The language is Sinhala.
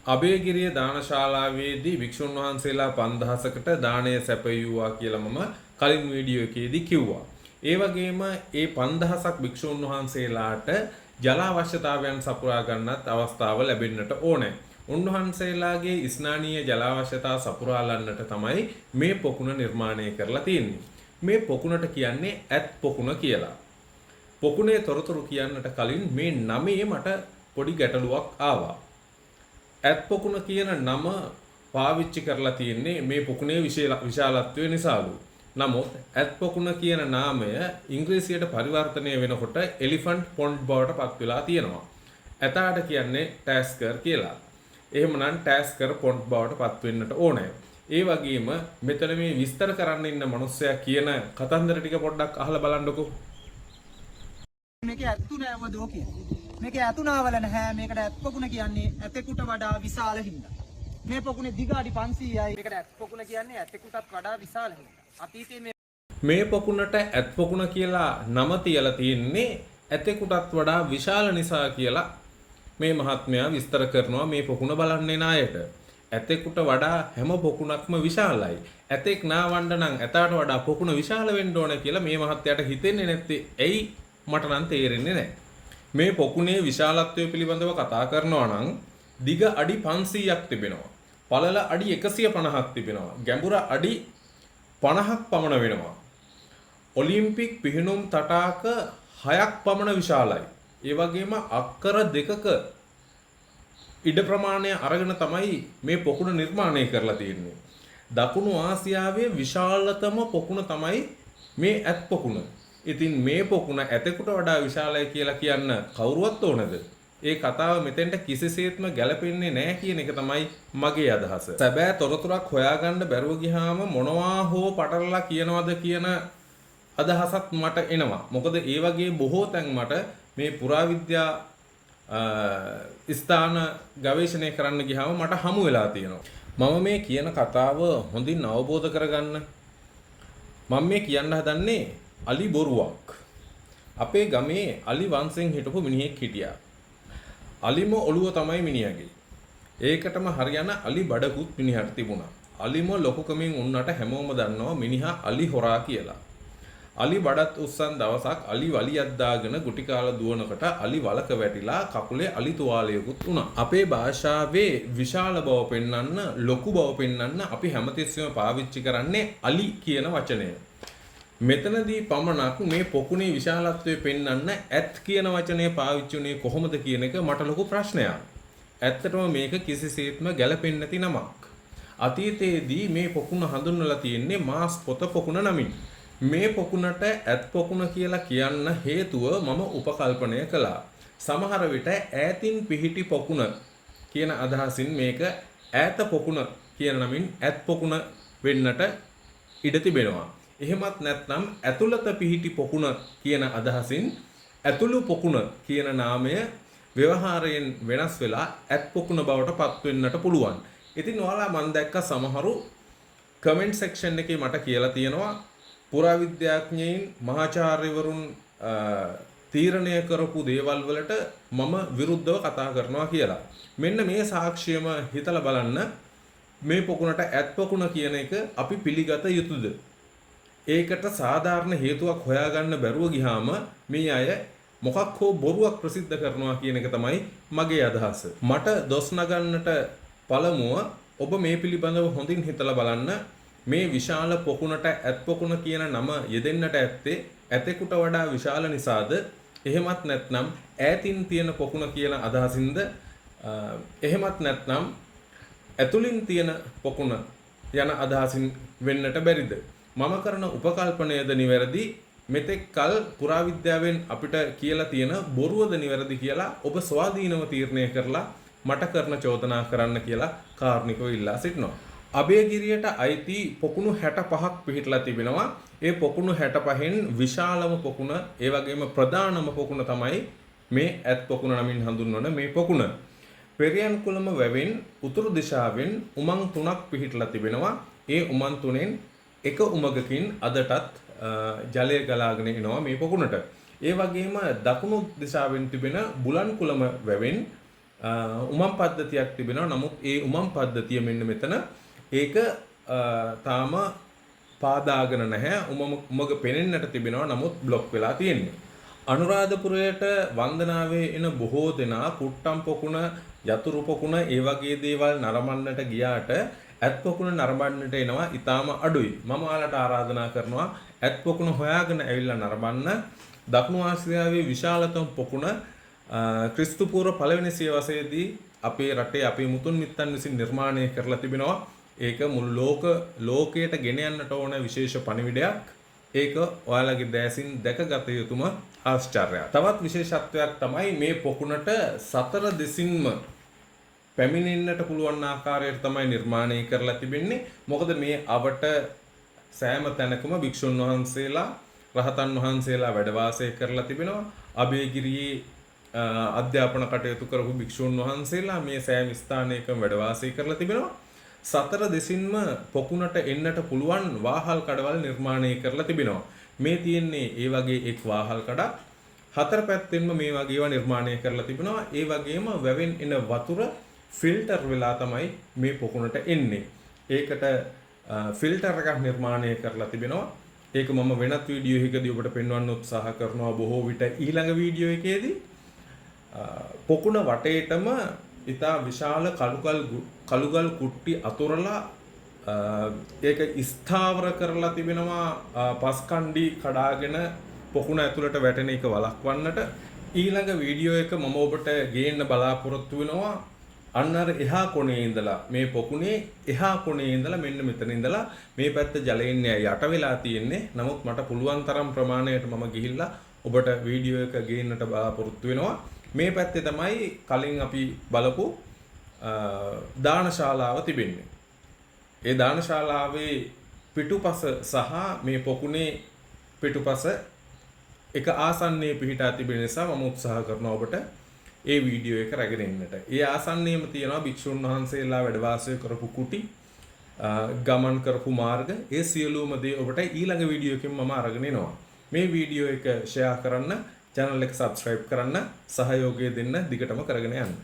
අබේගිරිය දානශාලාවේදී වික්ෂුන් වහන්සේලා 5000කට දාණය සැපයුවා කියලා මම කලින් වීඩියෝ එකේදී කිව්වා. ඒ වගේම ඒ 5000ක් වික්ෂුන් වහන්සේලාට ජල අවශ්‍යතාවයන් සපුරා ගන්නත් අවස්ථාව ලැබෙන්නට ඕනේ. උන්වහන්සේලාගේ ස්නානීය ජල අවශ්‍යතා සපුරාලන්නට තමයි මේ පොකුණ නිර්මාණය කරලා තියෙන්නේ. මේ පොකුණට කියන්නේ ඇත් පොකුණ කියලා. පොකුණේ තොරතුරු කියන්නට කලින් මේ නමේ මට පොඩි ගැටලුවක් ආවා. ඇත් පොකුණ කියන නම පාවිච්චි කරලා තියෙන්නේ මේ පොකුණේ විශාලත්වය නිසාලු. නමුත් ඇත් පොකුණ කියන නාමය ඉංග්‍රීසියට පරිවර්තනය වෙනකොට එලිෆන්ට් පොන්ඩ් බවට පත් වෙලා තියෙනවා. ඇතාට කියන්නේ ටැස්කර් කියලා. එහෙමනම් ටැස්කර් පොන්ඩ් බවට පත් වෙන්නට ඕනේ. ඒ වගේම මෙතන මේ විස්තර කරන්න ඉන්න මිනිස්සයා කියන කතන්දර ටික පොඩ්ඩක් අහලා බලන්නකෝ. මේකේ ඇත්තු නෑම දෝ කියන්නේ. මේකේ ඇතුනාවල නැහැ. මේකට ඇත් පොකුණ කියන්නේ ඇතෙකුට වඩා විශාල හින්දා. මේ පොකුණේ දිග අඩි 500යි. මේකට ඇත් පොකුණ කියන්නේ ඇතෙකුටත් වඩා විශාල හින්දා. අතීතයේ මේ පොකුණට ඇත් පොකුණ කියලා නම තියලා තියෙන්නේ ඇතෙකුටත් වඩා විශාල නිසා කියලා මේ මහත්මයා විස්තර කරනවා මේ පොකුණ බලන්නේ නායට. ඇතෙකුට වඩා හැම පොකුණක්ම විශාලයි. ඇතෙක් නාවන්න නම් ඇතාට වඩා පොකුණ විශාල වෙන්න ඕන කියලා මේ මහත්යාට හිතෙන්නේ නැත්තේ ඇයි මට නම් තේරෙන්නේ නැහැ. මේ පොකුණේ විශාලත්වය පිළිබඳව කතා කරනවා නම් දිග අඩි 500ක් තිබෙනවා. පළල අඩි 150ක් තිබෙනවා. ගැඹුර අඩි 50ක් පමණ වෙනවා. ඔලිම්පික් පිහිනුම් තටාක 6ක් පමණ විශාලයි. ඒ වගේම අක්කර 2ක ඉඩ ප්‍රමාණය අරගෙන තමයි මේ පොකුණ නිර්මාණය කරලා තියෙන්නේ. දකුණු ආසියාවේ විශාලතම පොකුණ තමයි මේ ඇත් පොකුණ. ඉතින් මේ පොකුණ ඇතෙකුට වඩා විශාලයි කියලා කියන්න කවුරුවත් ඕනද? ඒ කතාව මෙතෙන්ට කිසිසේත්ම ගැලපෙන්නේ නැහැ කියන එක තමයි මගේ අදහස. සැබෑ තොරතුරක් හොයාගන්න බැරුව ගියාම මොනවා හෝ පටලලා කියනවද කියන අදහසක් මට එනවා. මොකද ඒ වගේ බොහෝ තැන් මට මේ පුරාවිද්‍යා ස්ථාන ගවේෂණය කරන්න ගියාම මට හමු වෙලා තියෙනවා. මම මේ කියන කතාව හොඳින් අවබෝධ කරගන්න මම මේ කියන්න හදන්නේ අලි බොරුවක්. අපේ ගමේ අලි වංශෙන් හිටපු මිනිහෙක් හිටියා. අලිම ඔළුව තමයි මිනිහගේ. ඒකටම හරියන අලි බඩකුත් මිනිහට තිබුණා. අලිම ලොකුකමින් උන්නට හැමෝම දන්නවා මිනිහා අලි හොරා කියලා. අලි බඩත් උස්සන් දවසක් අලි වලියක් දාගෙන ගුටි කාලා දුවනකොට අලි වලක වැටිලා කකුලේ අලි තුවාලයකුත් වුණා. අපේ භාෂාවේ විශාල බව පෙන්වන්න, ලොකු බව පෙන්වන්න අපි හැමතිස්සෙම පාවිච්චි කරන්නේ අලි කියන වචනය. මෙතනදී පමණක් මේ පොකුණේ විශාලත්වය පෙන්වන්න ඇත් කියන වචනය පාවිච්චි වුණේ කොහොමද කියන එක මට ලොකු ප්‍රශ්නයක්. ඇත්තටම මේක කිසිසේත්ම ගැලපෙන්නේ නැති නමක්. අතීතයේදී මේ පොකුණ හඳුන්වලා තියෙන්නේ මාස් පොත පොකුණ නමින්. මේ පොකුණට ඇත් පොකුණ කියලා කියන්න හේතුව මම උපකල්පනය කළා. සමහර විට ඈතින් පිහිටි පොකුණ කියන අදහසින් මේක ඈත පොකුණ කියන නමින් ඇත් පොකුණ වෙන්නට ඉඩ තිබෙනවා. එහෙමත් නැත්නම් ඇතුළත පිහිටි පොකුණ කියන අදහසින් ඇතුළු පොකුණ කියන නාමය ව්‍යවහාරයෙන් වෙනස් වෙලා ඇත් පොකුණ බවට පත් වෙන්නට පුළුවන්. ඉතින් ඔයාලා මම දැක්ක සමහරු කමෙන්ට් සෙක්ෂන් එකේ මට කියලා තියෙනවා පුරාවිද්‍යාඥයින් මහාචාර්යවරුන් තීරණය කරපු දේවල් වලට මම විරුද්ධව කතා කරනවා කියලා. මෙන්න මේ සාක්ෂියම හිතලා බලන්න මේ පොකුණට ඇත් පොකුණ කියන එක අපි පිළිගත යුතුද? ඒකට සාධාරණ හේතුවක් හොයාගන්න බැරුව ගියාම මේ අය මොකක් හෝ බොරුවක් ප්‍රසිද්ධ කරනවා කියන එක තමයි මගේ අදහස. මට දොස් නගන්නට පළමුව ඔබ මේ පිළිබඳව හොඳින් හිතලා බලන්න. මේ විශාල පොකුණට ඇත් පොකුණ කියන නම යෙදෙන්නට ඇත්තේ ඇතෙකුට වඩා විශාල නිසාද? එහෙමත් නැත්නම් ඈතින් තියෙන පොකුණ කියන අදහසින්ද? එහෙමත් නැත්නම් ඇතුලින් තියෙන පොකුණ යන අදහසින් වෙන්නට බැරිද? මම කරන උපකල්පනයද නිවැරදි? මෙතෙක් කල පුරාවිද්‍යාවෙන් අපිට කියලා තියෙන බොරුවද නිවැරදි කියලා ඔබ ස්වාධීනව තීරණය කරලා මට කරන චෝදනා කරන්න කියලා කාරුණිකව ඉල්ලා සිටිනවා. අබේගිරියට අයිති පොකුණු 65ක් පිහිටලා තිබෙනවා. ඒ පොකුණු 65න් විශාලම පොකුණ, ඒ වගේම ප්‍රධානම පොකුණ තමයි මේ ඇත් පොකුණ නමින් හඳුන්වන මේ පොකුණ. පෙරියන්කුළම වැවෙන් උතුරු දිශාවෙන් උමං 3ක් පිහිටලා තිබෙනවා. ඒ උමං 3න් එක උමගකින් අදටත් ජලය ගලාගෙන එනවා මේ පොකුණට. ඒ වගේම දකුණු දිශාවෙන් තිබෙන බුලන්කුළම වැවෙන් උමම් පද්ධතියක් තිබෙනවා. නමුත් ඒ උමම් පද්ධතිය මෙන්න මෙතන ඒක තාම පාදාගෙන නැහැ. උමග පෙනෙන්නට තිබෙනවා. නමුත් බ්ලොක් වෙලා තියෙන්නේ. අනුරාධපුරයට වන්දනාවේ එන බොහෝ දෙනා කුට්ටම් පොකුණ, යතුරු පොකුණ ඒ වගේ දේවල් නරඹන්නට ගියාට ඇත් පොකුණ නරඹන්නට එනවා ඊටාම අඩුයි. මම ඔයාලට ආරාධනා කරනවා ඇත් පොකුණ හොයාගෙන ඇවිල්ලා නරඹන්න. දකුණු ආසියාවේ විශාලතම පොකුණ ක්‍රිස්තු පූර්ව පළවෙනි සියවසේදී අපේ රටේ අපේ මුතුන් මිත්තන් විසින් නිර්මාණය කරලා තිබෙනවා. ඒක මුළු ලෝකයට ගෙන යන්නට ඕන විශේෂ පණිවිඩයක්. ඒක ඔයාලගේ දැසින් දැකගත යුතුම ආශ්චර්යයක්. තවත් විශේෂත්වයක් තමයි මේ පොකුණට සතර දෙසින්ම පැමිණෙන්නට පුළුවන් ආකාරයට තමයි නිර්මාණය කරලා තිබෙන්නේ. මොකද මේ අවට සෑම තැනකම භික්ෂුන් වහන්සේලා, රහතන් වහන්සේලා වැඩ වාසය කරලා තිබෙනවා. අභයගිරියේ අධ්‍යාපන කටයුතු කරපු භික්ෂුන් වහන්සේලා මේ සෑම ස්ථානයකම වැඩ වාසය කරලා තිබෙනවා. සතර දෙසින්ම පොකුණට එන්නට පුළුවන් වාහල් කඩවල් නිර්මාණය කරලා තිබෙනවා. මේ තියෙන්නේ ඒ වගේ එක් වාහල් කඩක්. හතර පැත්තෙන්ම මේ වගේ ඒවා නිර්මාණය කරලා තිබෙනවා. ඒ වගේම වැවෙන් එන වතුර ෆිල්ටර් වෙලා තමයි මේ පොකුණට එන්නේ. ඒකට ෆිල්ටර් එකක් නිර්මාණය කරලා තිබෙනවා. ඒක මම වෙනත් වීඩියෝ එකකදී ඔබට පෙන්වන්න උත්සාහ කරනවා. බොහෝ විට ඊළඟ වීඩියෝ එකේදී පොකුණ වටේටම ඉතා විශාල කළුගල් කුට්ටි අතුරලා ඒක ස්ථාවර කරලා තිබෙනවා. පස්කණ්ඩි කඩාගෙන පොකුණ ඇතුළට වැටෙන එක වළක්වන්නට. ඊළඟ වීඩියෝ එක මම ඔබට ගේන්න බලාපොරොත්තු වෙනවා. අන්න අර එහා කොනේ ඉඳලා මේ පොකුණේ එහා කොනේ ඉඳලා මෙන්න මෙතන ඉඳලා මේ පැත්ත ජලයෙන් යට වෙලා තියෙන්නේ. නමුත් මට පුළුවන් තරම් ප්‍රමාණයට මම ගිහිල්ලා ඔබට වීඩියෝ එක ගේන්නට බලාපොරොත්තු වෙනවා. මේ පැත්තේ තමයි කලින් අපි බලපු දානශාලාව තිබෙන්නේ. ඒ දානශාලාවේ පිටුපස සහ මේ පොකුණේ පිටුපස එක ආසන්නයේ පිහිටා තිබෙන නිසා මම උත්සාහ කරනවා ඔබට ඒ වීඩියෝ එක රැගෙන එන්නට. ඒ ආසන්නයේම තියෙනවා භික්ෂුන් වහන්සේලා වැඩ වාසය කරපු කුටි, ගමන් කරපු මාර්ග. ඒ සියලුම දේ ඔබට ඊළඟ වීඩියෝ එකකින් මම අරගෙන එනවා. මේ වීඩියෝ එක ෂෙයා කරන්න, channel එක subscribe කරන්න, සහයෝගය දෙන්න, දිගටම කරගෙන යන්න.